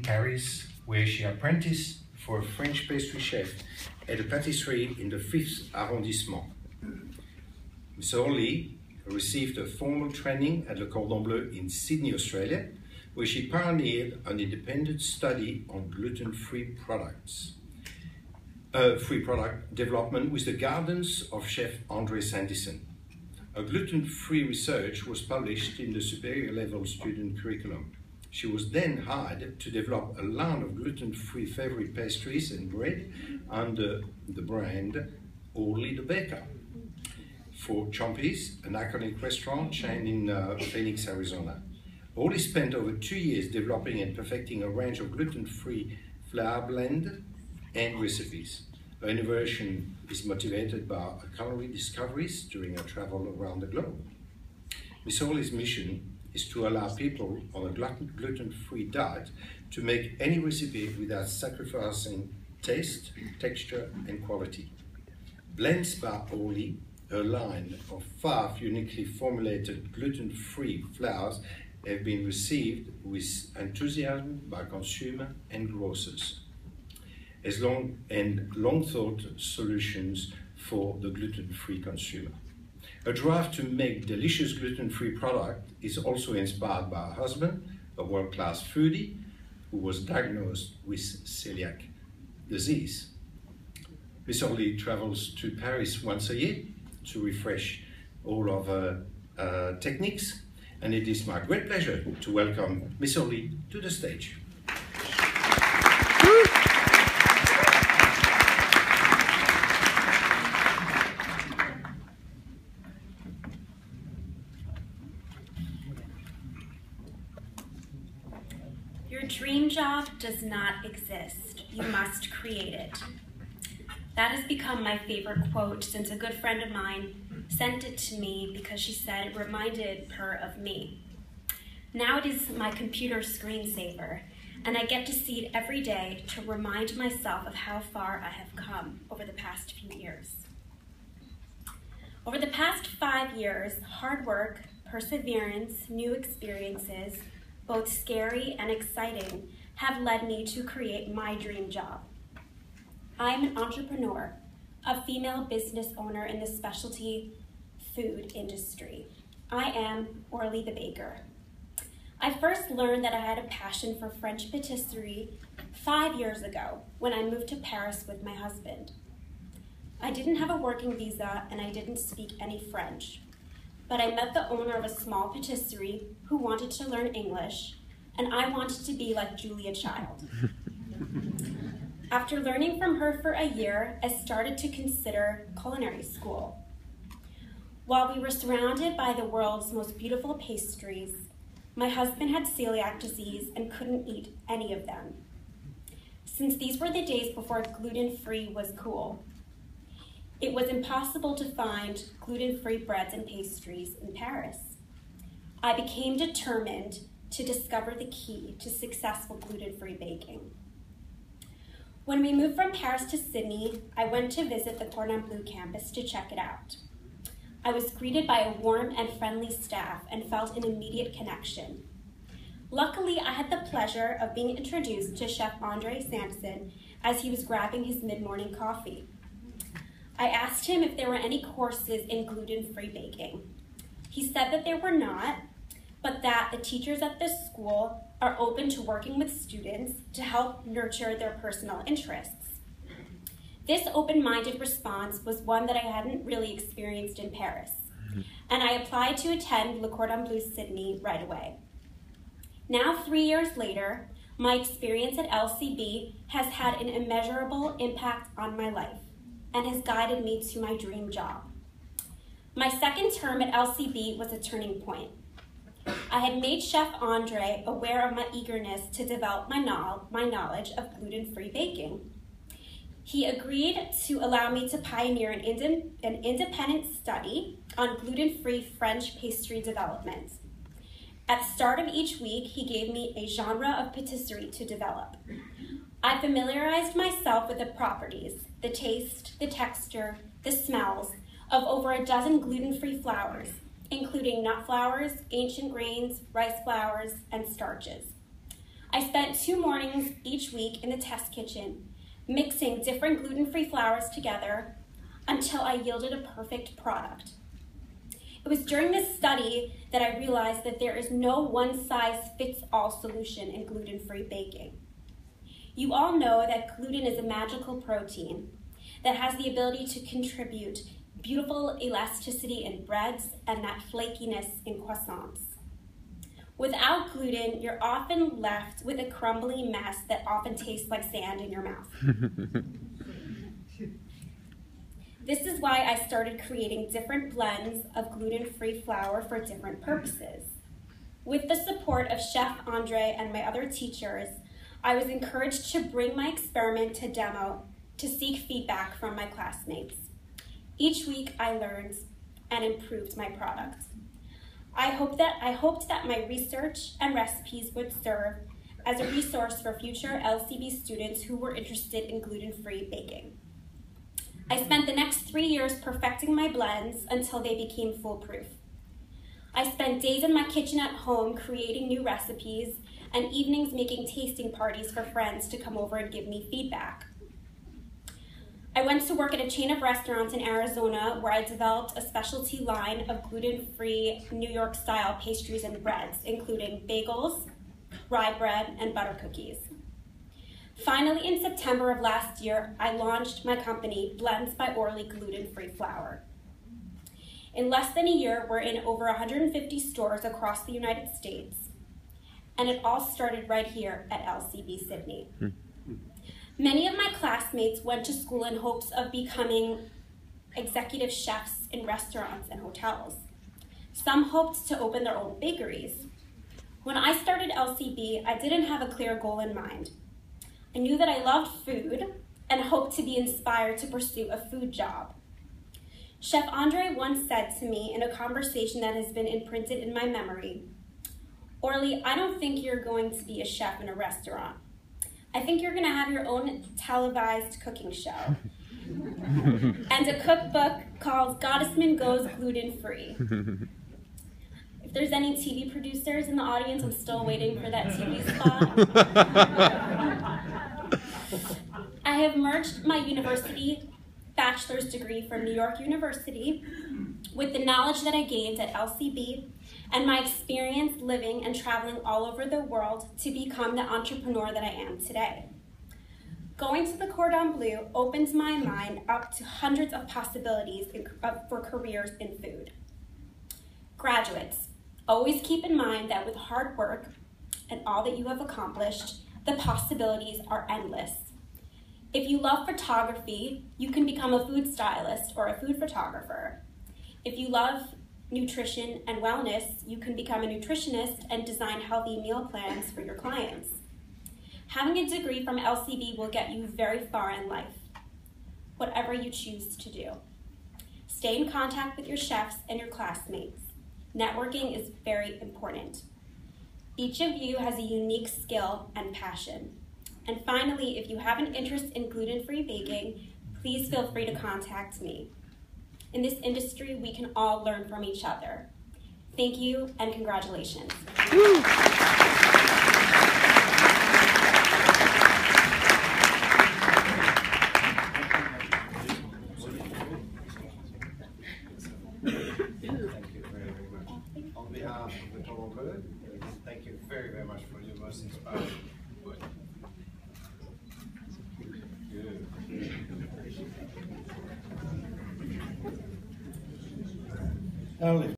Paris, where she apprenticed for a French pastry chef at a patisserie in the 5th arrondissement. Miss Orly received a formal training at the Cordon Bleu in Sydney, Australia, where she pioneered an independent study on gluten-free products. Free product development with the guidance of Chef Andre Sandison. A gluten-free research was published in the superior level student curriculum. She was then hired to develop a line of gluten-free favorite pastries and bread under the brand Orly the Baker for Chompy's, an iconic restaurant chain in Phoenix, Arizona. Orly spent over 2 years developing and perfecting a range of gluten-free flour blend and recipes. Her innovation is motivated by her culinary discoveries during her travel around the globe. Miss Orly's mission is to allow people on a gluten-free diet to make any recipe without sacrificing taste, texture, and quality. Blends by Orly, her line of 5 uniquely formulated gluten-free flours, have been received with enthusiasm by consumers and grocers as long-thought solutions for the gluten-free consumer. A drive to make delicious gluten-free product is also inspired by her husband, a world-class foodie who was diagnosed with celiac disease. Miss Orly travels to Paris once a year to refresh all of her techniques, and it is my great pleasure to welcome Miss Orly to the stage. Your dream job does not exist. You must create it. That has become my favorite quote since a good friend of mine sent it to me because she said it reminded her of me. Now it is my computer screensaver, and I get to see it every day to remind myself of how far I have come over the past few years. Over the past 5 years, hard work, perseverance, new experiences, both scary and exciting, have led me to create my dream job. I'm an entrepreneur, a female business owner in the specialty food industry. I am Orly the Baker. I first learned that I had a passion for French patisserie 5 years ago when I moved to Paris with my husband. I didn't have a working visa and I didn't speak any French, but I met the owner of a small patisserie who wanted to learn English, and I wanted to be like Julia Child. After learning from her for a year, I started to consider culinary school. While we were surrounded by the world's most beautiful pastries, my husband had celiac disease and couldn't eat any of them. Since these were the days before gluten-free was cool, it was impossible to find gluten-free breads and pastries in Paris. I became determined to discover the key to successful gluten-free baking. When we moved from Paris to Sydney, I went to visit the Cordon Bleu campus to check it out. I was greeted by a warm and friendly staff and felt an immediate connection. Luckily, I had the pleasure of being introduced to Chef Andre Sandison as he was grabbing his mid-morning coffee. I asked him if there were any courses in gluten-free baking. He said that there were not, but that the teachers at this school are open to working with students to help nurture their personal interests. This open-minded response was one that I hadn't really experienced in Paris, and I applied to attend Le Cordon Bleu Sydney right away. Now, 3 years later, my experience at LCB has had an immeasurable impact on my life and has guided me to my dream job. My second term at LCB was a turning point. I had made Chef Andre aware of my eagerness to develop my knowledge of gluten-free baking. He agreed to allow me to pioneer an independent study on gluten-free French pastry development. At the start of each week, he gave me a genre of patisserie to develop. I familiarized myself with the properties, the taste, the texture, the smells of over a dozen gluten-free flours, including nut flours, ancient grains, rice flours, and starches. I spent 2 mornings each week in the test kitchen, mixing different gluten-free flours together until I yielded a perfect product. It was during this study that I realized that there is no one-size-fits-all solution in gluten-free baking. You all know that gluten is a magical protein that has the ability to contribute beautiful elasticity in breads and that flakiness in croissants. Without gluten, you're often left with a crumbly mess that often tastes like sand in your mouth. This is why I started creating different blends of gluten-free flour for different purposes. With the support of Chef Andre and my other teachers, I was encouraged to bring my experiment to demo to seek feedback from my classmates. Each week I learned and improved my product. I hoped that my research and recipes would serve as a resource for future LCB students who were interested in gluten-free baking. I spent the next 3 years perfecting my blends until they became foolproof. I spent days in my kitchen at home creating new recipes and evenings making tasting parties for friends to come over and give me feedback. I went to work at a chain of restaurants in Arizona where I developed a specialty line of gluten-free New York-style pastries and breads, including bagels, rye bread, and butter cookies. Finally, in September of last year, I launched my company, Blends by Orly Gluten-Free Flour. In less than a year, we're in over 150 stores across the United States, and it all started right here at LCB Sydney. Many of my classmates went to school in hopes of becoming executive chefs in restaurants and hotels. Some hoped to open their own bakeries. When I started LCB, I didn't have a clear goal in mind. I knew that I loved food and hoped to be inspired to pursue a food job. Chef Andre once said to me in a conversation that has been imprinted in my memory, "Orly, I don't think you're going to be a chef in a restaurant. I think you're going to have your own televised cooking show and a cookbook called Goddessman Goes Gluten-Free." If there's any TV producers in the audience, I'm still waiting for that TV spot. I have merged my university bachelor's degree from New York University with the knowledge that I gained at LCB and my experience living and traveling all over the world to become the entrepreneur that I am today. Going to the Cordon Bleu opens my mind up to hundreds of possibilities for careers in food. Graduates, always keep in mind that with hard work and all that you have accomplished, the possibilities are endless. If you love photography, you can become a food stylist or a food photographer. If you love nutrition and wellness, you can become a nutritionist and design healthy meal plans for your clients. Having a degree from LCB will get you very far in life, whatever you choose to do. Stay in contact with your chefs and your classmates. Networking is very important. Each of you has a unique skill and passion. And finally, if you have an interest in gluten-free baking, please feel free to contact me. In this industry, we can all learn from each other. Thank you and congratulations. On behalf of the Cordon Bleu, thank you very, very much for your most inspiring work. Good.